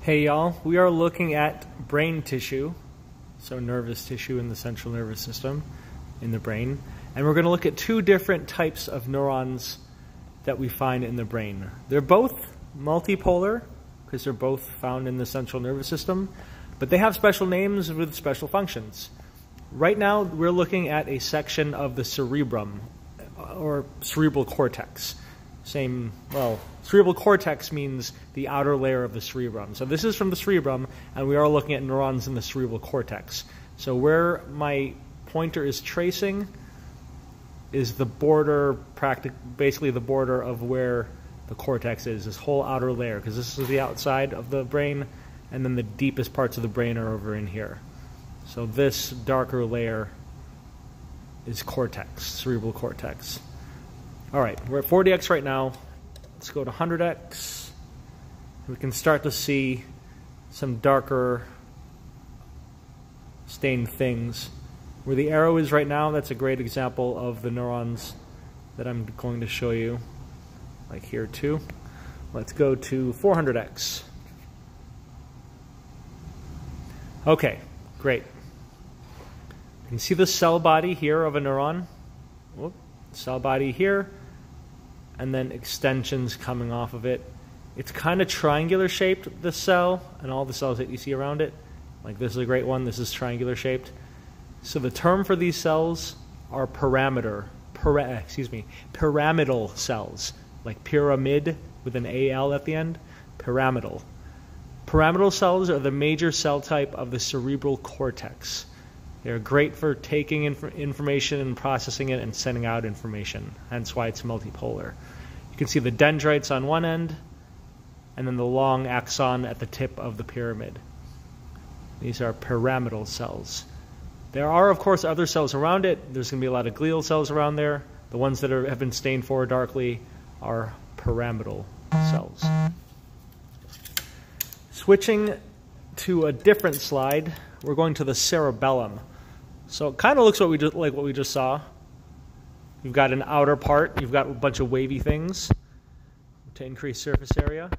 Hey y'all, we are looking at brain tissue, so nervous tissue in the central nervous system in the brain, and we're going to look at two different types of neurons that we find in the brain. They're both multipolar because they're both found in the central nervous system, but they have special names with special functions. Right now we're looking at a section of the cerebrum or cerebral cortex. Cerebral cortex means the outer layer of the cerebrum. So this is from the cerebrum, and we are looking at neurons in the cerebral cortex. So where my pointer is tracing is the border, basically the border of where the cortex is, this whole outer layer, because this is the outside of the brain, and then the deepest parts of the brain are over in here. So this darker layer is cortex, cerebral cortex. All right, we're at 40x right now. Let's go to 100x. We can start to see some darker stained things. Where the arrow is right now, that's a great example of the neurons that I'm going to show you, like here too. Let's go to 400x. Okay, great. You can see the cell body here of a neuron. Whoop, cell body here, and then extensions coming off of it. It's kind of triangular shaped, the cell, and all the cells that you see around it. Like this is a great one, this is triangular shaped. So the term for these cells are pyramidal cells, like pyramid with an AL at the end, pyramidal. Pyramidal cells are the major cell type of the cerebral cortex. They're great for taking information and processing it and sending out information, hence why it's multipolar. You can see the dendrites on one end, and then the long axon at the tip of the pyramid. These are pyramidal cells. There are, of course, other cells around it. There's going to be a lot of glial cells around there. The ones that have been stained for darkly are pyramidal cells. Switching to a different slide, we're going to the cerebellum. So it kind of looks like what we just saw. You've got an outer part. You've got a bunch of wavy things to increase surface area.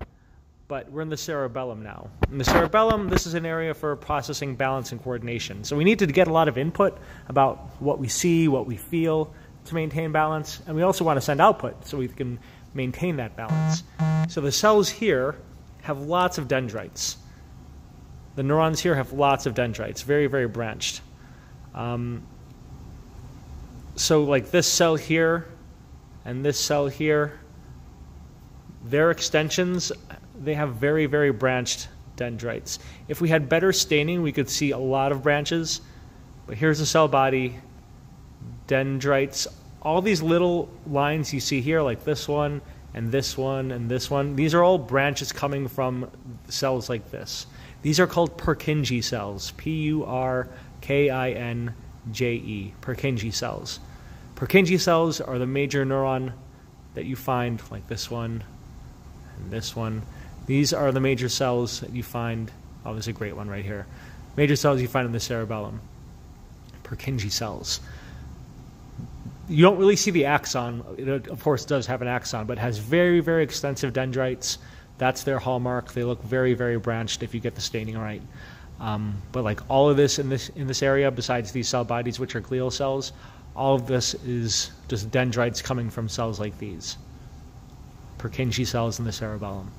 But we're in the cerebellum now. In the cerebellum, this is an area for processing balance and coordination. So we need to get a lot of input about what we see, what we feel to maintain balance. And we also want to send output so we can maintain that balance. So the cells here have lots of dendrites. The neurons here have lots of dendrites, very, very branched. So like this cell here and this cell here, their extensions, they have very, very branched dendrites. If we had better staining, we could see a lot of branches. But here's the cell body, dendrites. All these little lines you see here, like this one and this one and this one, these are all branches coming from cells like this. These are called Purkinje cells, P-U-R-K-I-N-J-E, Purkinje cells. Purkinje cells are the major neuron that you find, like this one and this one. These are the major cells that you find, oh, there's a great one right here. Major cells you find in the cerebellum, Purkinje cells. You don't really see the axon. It, of course, does have an axon, but it has very, very extensive dendrites. That's their hallmark. They look very, very branched if you get the staining right. But like all of this in this area, besides these cell bodies, which are glial cells, all of this is just dendrites coming from cells like these. Purkinje cells in the cerebellum.